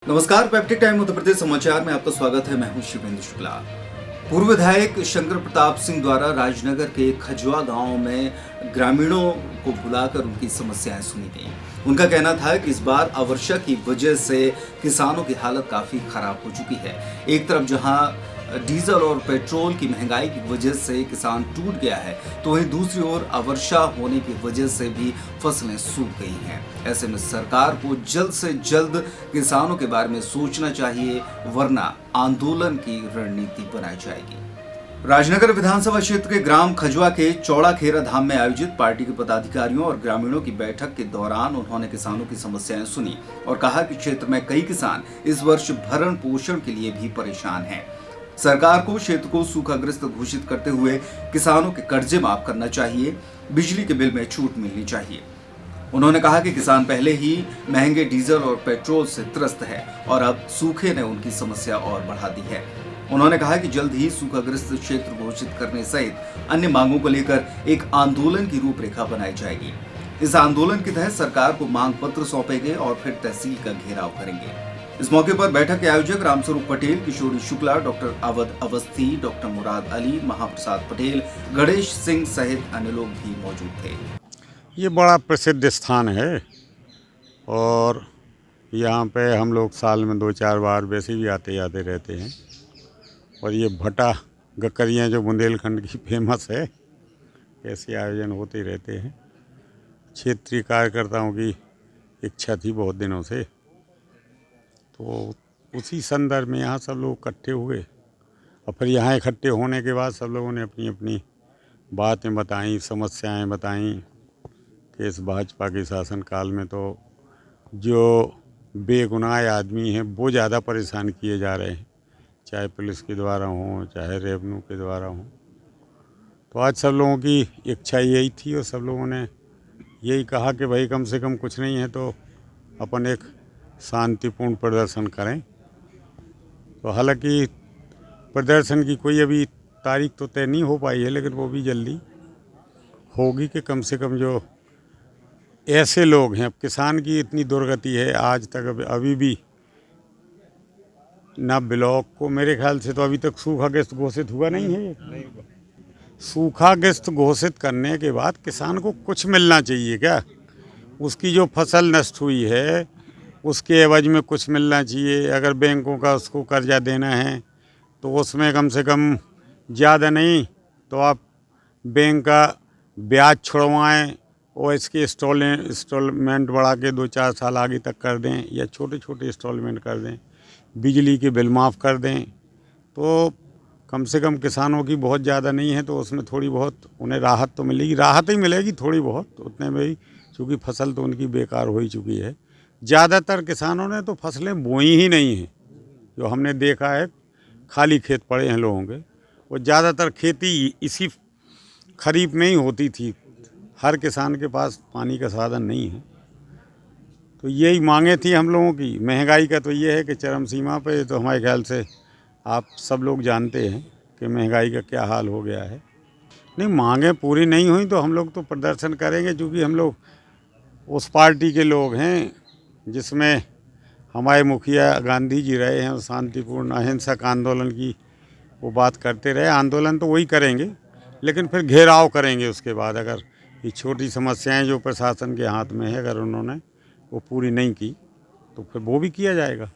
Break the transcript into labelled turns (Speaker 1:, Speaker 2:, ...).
Speaker 1: नमस्कार, peptic time Uttar Pradesh समाचार में आपका स्वागत है। मैं हूं शिवेंद्र शुक्ला। पूर्व विधायक शंकर प्रताप सिंह द्वारा राजनगर के खजुआ गांव में ग्रामीणों को बुलाकर उनकी समस्याएं सुनी गई। उनका कहना था कि इस बार अवर्षा की वजह से किसानों की हालत काफी खराब हो चुकी है। एक तरफ जहां डीजल और पेट्रोल की महंगाई की वजह से किसान टूट गया है, तो वहीं दूसरी ओर अवर्षा होने की वजह से भी फसलें सूख गई हैं। ऐसे में सरकार को जल्द से जल्द किसानों के बारे में सोचना चाहिए, वरना आंदोलन की रणनीति बनाई जाएगी। राजनगर विधानसभा क्षेत्र के ग्राम खजुआ के चौड़ा खेरा धाम में आयोजित पार्टी के पदाधिकारियों और ग्रामीणों की बैठक के दौरान उन्होंने किसानों की समस्याएं सुनी और कहा कि क्षेत्र में कई किसान इस वर्ष भरण पोषण के लिए भी परेशान हैं। सरकार को क्षेत्र को सूखाग्रस्त घोषित करते हुए किसानों के कर्जे माफ करना चाहिए, बिजली के बिल में छूट मिलनी चाहिए। उन्होंने कहा कि किसान पहले ही महंगे डीजल और पेट्रोल से त्रस्त है और अब सूखे ने उनकी समस्या और बढ़ा दी है। उन्होंने कहा कि जल्द ही सूखाग्रस्त क्षेत्र घोषित करने सहित अन्य मांगों को लेकर एक आंदोलन की रूपरेखा बनाई जाएगी। इस आंदोलन के तहत सरकार को मांग पत्र सौंपेंगे और फिर तहसील का घेराव करेंगे। इस मौके पर बैठक के आयोजक रामस्वरूप पटेल, किशोरी शुक्ला, डॉक्टर अवध अवस्थी, डॉक्टर मुराद अली, महाप्रसाद पटेल, गणेश सिंह सहित अन्य लोग भी मौजूद थे।
Speaker 2: ये बड़ा प्रसिद्ध स्थान है और यहाँ पे हम लोग साल में 2-4 बार वैसे भी आते जाते रहते हैं। और ये भटा गकरियाँ जो बुंदेलखंड की फेमस है, ऐसे आयोजन होते रहते हैं। क्षेत्रीय कार्यकर्ताओं की इच्छा थी बहुत दिनों से, तो उसी संदर्भ में यहाँ सब लोग इकट्ठे हुए और फिर यहाँ इकट्ठे होने के बाद सब लोगों ने अपनी अपनी बातें बताईं, समस्याएं बताईं कि इस भाजपा के शासनकाल में तो जो बेगुनाह आदमी हैं वो ज़्यादा परेशान किए जा रहे हैं, चाहे पुलिस के द्वारा हों, चाहे रेवेन्यू के द्वारा हों। तो आज सब लोगों की इच्छा यही थी और सब लोगों ने यही कहा कि भाई कम से कम कुछ नहीं है तो अपन एक शांतिपूर्ण प्रदर्शन करें। तो हालांकि प्रदर्शन की कोई अभी तारीख तो तय नहीं हो पाई है, लेकिन वो भी जल्दी होगी कि कम से कम जो ऐसे लोग हैं, अब किसान की इतनी दुर्गति है आज तक अभी भी ना ब्लॉक को, मेरे ख्याल से तो अभी तक सूखाग्रस्त घोषित हुआ नहीं है। सूखाग्रस्त घोषित करने के बाद किसान को कुछ मिलना चाहिए क्या? उसकी जो फसल नष्ट हुई है उसके एवज में कुछ मिलना चाहिए। अगर बैंकों का उसको कर्जा देना है तो उसमें कम से कम ज़्यादा नहीं तो आप बैंक का ब्याज छुड़वाएं और इसके इंस्टॉलमेंट बढ़ा के 2-4 साल आगे तक कर दें या छोटे छोटे इंस्टॉलमेंट कर दें। बिजली के बिल माफ़ कर दें तो कम से कम किसानों की बहुत ज़्यादा नहीं है तो उसमें थोड़ी बहुत उन्हें राहत तो मिलेगी, राहत ही मिलेगी थोड़ी बहुत उतने में ही, क्योंकि फसल तो उनकी बेकार हो ही चुकी है। ज़्यादातर किसानों ने तो फसलें बोई ही नहीं हैं, जो हमने देखा है खाली खेत पड़े हैं लोगों के। वो ज़्यादातर खेती इसी खरीफ में ही होती थी, हर किसान के पास पानी का साधन नहीं है। तो यही मांगे थी हम लोगों की। महंगाई का तो ये है कि चरम सीमा पे, तो हमारे ख्याल से आप सब लोग जानते हैं कि महंगाई का क्या हाल हो गया है। नहीं, मांगें पूरी नहीं हुई तो हम लोग तो प्रदर्शन करेंगे, क्योंकि हम लोग उस पार्टी के लोग हैं जिसमें हमारे मुखिया गांधी जी रहे हैं और शांतिपूर्ण अहिंसक आंदोलन की वो बात करते रहे। आंदोलन तो वही करेंगे, लेकिन फिर घेराव करेंगे उसके बाद। अगर ये छोटी समस्याएं जो प्रशासन के हाथ में है, अगर उन्होंने वो पूरी नहीं की तो फिर वो भी किया जाएगा।